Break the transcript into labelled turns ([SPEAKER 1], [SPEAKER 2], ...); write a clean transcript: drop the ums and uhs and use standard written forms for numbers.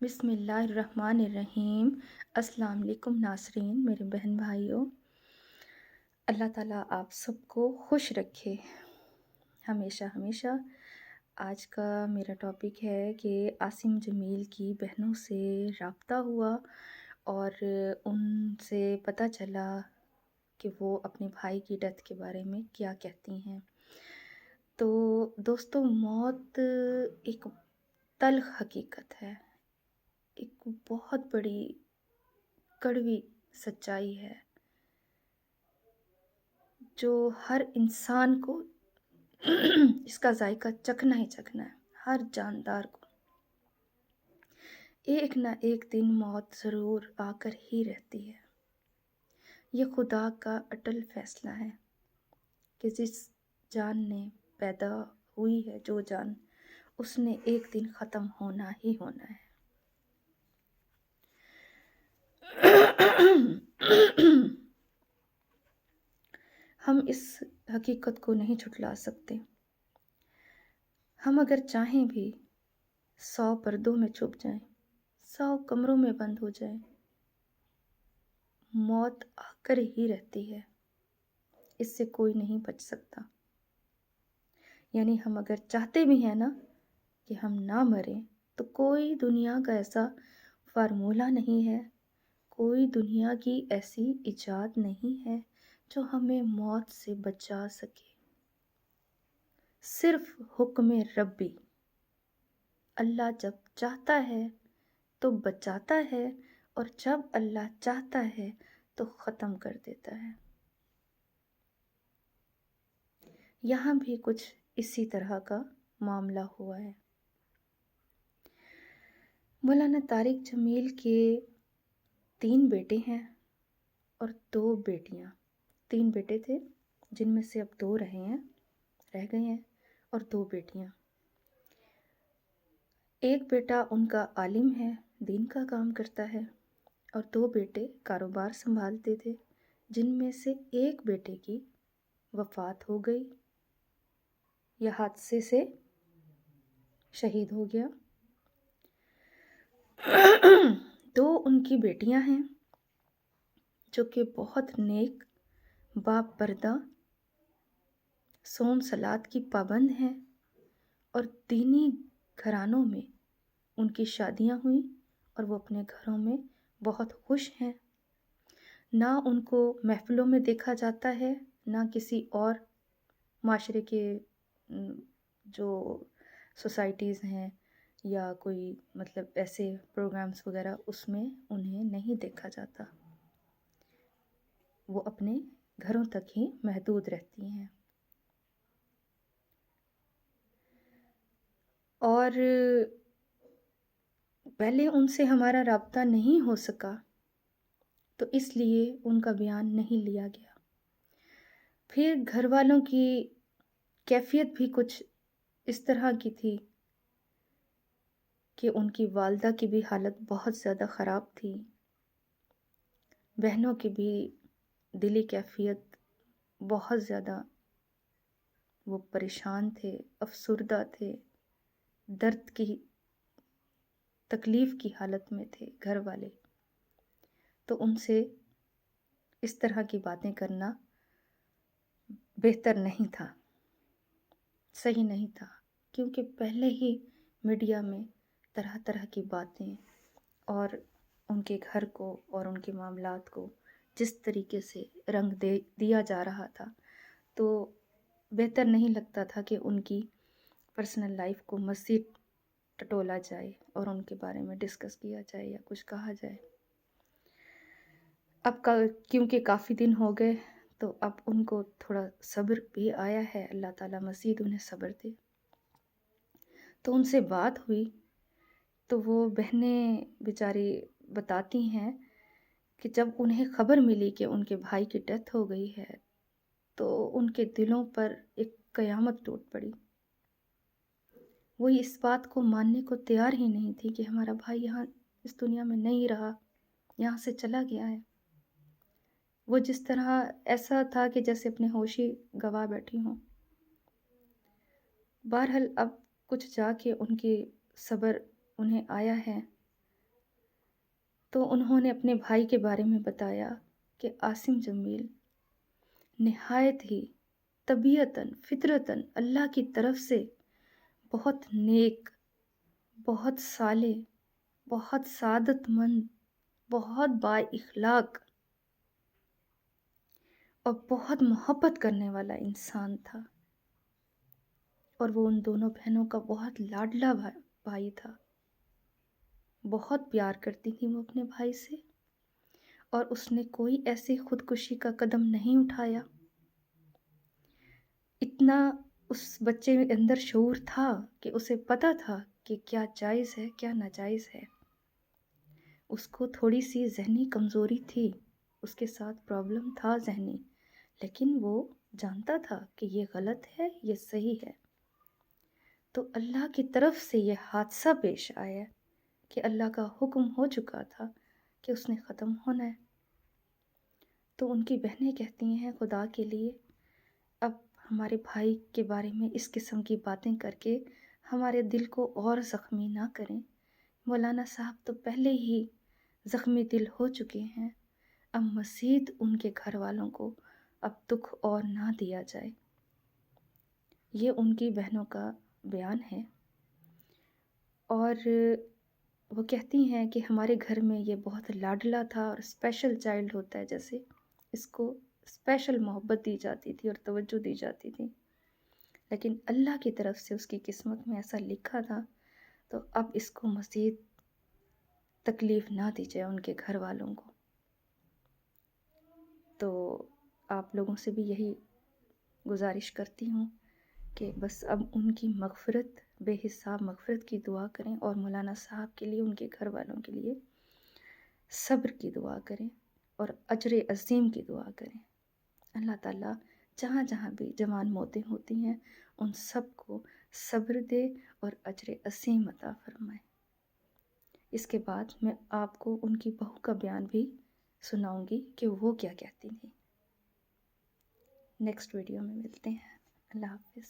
[SPEAKER 1] بسم اللہ الرحمن الرحیم۔ السلام علیکم ناظرین، میرے بہن بھائیوں، اللہ تعالیٰ آپ سب کو خوش رکھے ہمیشہ ہمیشہ۔ آج کا میرا ٹاپک ہے کہ عاصم جمیل کی بہنوں سے رابطہ ہوا اور ان سے پتہ چلا کہ وہ اپنے بھائی کی ڈیتھ کے بارے میں کیا کہتی ہیں۔ تو دوستو، موت ایک تلخ حقیقت ہے، ایک بہت بڑی کڑوی سچائی ہے جو ہر انسان کو اس کا ذائقہ چکھنا ہی چکھنا ہے۔ ہر جاندار کو ایک نہ ایک دن موت ضرور آ کر ہی رہتی ہے۔ یہ خدا کا اٹل فیصلہ ہے کہ جس جان نے پیدا ہوئی ہے، جو جان، اس نے ایک دن ختم ہونا ہی ہونا ہے۔ ہم اس حقیقت کو نہیں جھٹلا سکتے۔ ہم اگر چاہیں بھی 100 پردوں میں چھپ جائیں، 100 کمروں میں بند ہو جائیں، موت آ کر ہی رہتی ہے، اس سے کوئی نہیں بچ سکتا۔ یعنی ہم اگر چاہتے بھی ہیں نا کہ ہم نہ مریں، تو کوئی دنیا کا ایسا فارمولہ نہیں ہے، کوئی دنیا کی ایسی ایجاد نہیں ہے جو ہمیں موت سے بچا سکے۔ صرف حکم ربی، اللہ جب چاہتا ہے تو بچاتا ہے، اور جب اللہ چاہتا ہے تو ختم کر دیتا ہے۔ یہاں بھی کچھ اسی طرح کا معاملہ ہوا ہے۔ مولانا طارق جمیل کے 3 بیٹے ہیں اور 2 بیٹیاں۔ 3 بیٹے تھے جن میں سے اب 2 رہ گئے ہیں اور 2 بیٹیاں۔ ایک بیٹا ان کا عالم ہے، دین کا کام کرتا ہے، اور 2 بیٹے کاروبار سنبھالتے تھے، جن میں سے ایک بیٹے کی وفات ہو گئی یا حادثے سے شہید ہو گیا۔ 2 ان کی بیٹیاں ہیں جو کہ بہت نیک، با پردہ، صوم صلات کی پابند ہیں، اور دینی گھرانوں میں ان کی شادیاں ہوئیں اور وہ اپنے گھروں میں بہت خوش ہیں۔ نہ ان کو محفلوں میں دیکھا جاتا ہے، نہ کسی اور معاشرے کے جو سوسائٹیز ہیں یا کوئی ایسے پروگرامز وغیرہ، اس میں انہیں نہیں دیکھا جاتا۔ وہ اپنے گھروں تک ہی محدود رہتی ہیں۔ اور پہلے ان سے ہمارا رابطہ نہیں ہو سکا تو اس لیے ان کا بیان نہیں لیا گیا۔ پھر گھر والوں کی کیفیت بھی کچھ اس طرح کی تھی کہ ان کی والدہ کی بھی حالت بہت زیادہ خراب تھی، بہنوں کی بھی دلی کیفیت بہت زیادہ، وہ پریشان تھے، افسردہ تھے، درد کی، تکلیف کی حالت میں تھے گھر والے۔ تو ان سے اس طرح کی باتیں کرنا بہتر نہیں تھا، صحیح نہیں تھا، کیونکہ پہلے ہی میڈیا میں طرح طرح کی باتیں اور ان کے گھر کو اور ان کے معاملات کو جس طریقے سے رنگ دیا جا رہا تھا، تو بہتر نہیں لگتا تھا کہ ان کی پرسنل لائف کو مزید ٹٹولا جائے اور ان کے بارے میں ڈسکس کیا جائے یا کچھ کہا جائے۔ اب کیونکہ کافی دن ہو گئے تو اب ان کو تھوڑا صبر بھی آیا ہے، اللہ تعالیٰ مزید انہیں صبر دے۔ تو ان سے بات ہوئی تو وہ بہنیں بیچاری بتاتی ہیں کہ جب انہیں خبر ملی کہ ان کے بھائی کی ڈیتھ ہو گئی ہے تو ان کے دلوں پر ایک قیامت ٹوٹ پڑی۔ وہ اس بات کو ماننے کو تیار ہی نہیں تھی کہ ہمارا بھائی یہاں اس دنیا میں نہیں رہا، یہاں سے چلا گیا ہے۔ وہ جس طرح ایسا تھا کہ جیسے اپنے ہوش ہی گوا بیٹھی ہوں۔ بہرحال اب کچھ جا کے ان کی صبر انہیں آیا ہے تو انہوں نے اپنے بھائی کے بارے میں بتایا کہ عاصم جمیل نہایت ہی طبیعتاً فطرتاً اللہ کی طرف سے بہت نیک، بہت صالح، بہت سعادت مند، بہت با اخلاق اور بہت محبت کرنے والا انسان تھا، اور وہ ان دونوں بہنوں کا بہت لاڈلا بھائی تھا۔ بہت پیار کرتی تھی وہ اپنے بھائی سے، اور اس نے کوئی ایسی خودکشی کا قدم نہیں اٹھایا۔ اتنا اس بچے کے اندر شعور تھا کہ اسے پتہ تھا کہ کیا جائز ہے کیا ناجائز ہے۔ اس کو تھوڑی سی ذہنی کمزوری تھی، اس کے ساتھ پرابلم تھا ذہنی، لیکن وہ جانتا تھا کہ یہ غلط ہے یہ صحیح ہے۔ تو اللہ کی طرف سے یہ حادثہ پیش آیا کہ اللہ کا حکم ہو چکا تھا کہ اس نے ختم ہونا ہے۔ تو ان کی بہنیں کہتی ہیں خدا کے لیے اب ہمارے بھائی کے بارے میں اس قسم کی باتیں کر کے ہمارے دل کو اور زخمی نہ کریں۔ مولانا صاحب تو پہلے ہی زخمی دل ہو چکے ہیں، اب مزید ان کے گھر والوں کو اب دکھ اور نہ دیا جائے۔ یہ ان کی بہنوں کا بیان ہے، اور وہ کہتی ہیں کہ ہمارے گھر میں یہ بہت لاڈلا تھا اور اسپیشل چائلڈ ہوتا ہے، جیسے اس کو اسپیشل محبت دی جاتی تھی اور توجہ دی جاتی تھی، لیکن اللہ کی طرف سے اس کی قسمت میں ایسا لکھا تھا، تو اب اس کو مزید تکلیف نہ دی جائے ان کے گھر والوں کو۔ تو آپ لوگوں سے بھی یہی گزارش کرتی ہوں کہ بس اب ان کی مغفرت، بے حساب مغفرت کی دعا کریں، اور مولانا صاحب کے لیے، ان کے گھر والوں کے لیے صبر کی دعا کریں اور اجر عظیم کی دعا کریں۔ اللہ تعالیٰ جہاں جہاں بھی جوان موتیں ہوتی ہیں ان سب کو صبر دے اور اجر عظیم عطا فرمائے۔ اس کے بعد میں آپ کو ان کی بہو کا بیان بھی سناؤں گی کہ وہ کیا کہتی تھیں۔ نیکسٹ ویڈیو میں ملتے ہیں۔ اللہ حافظ۔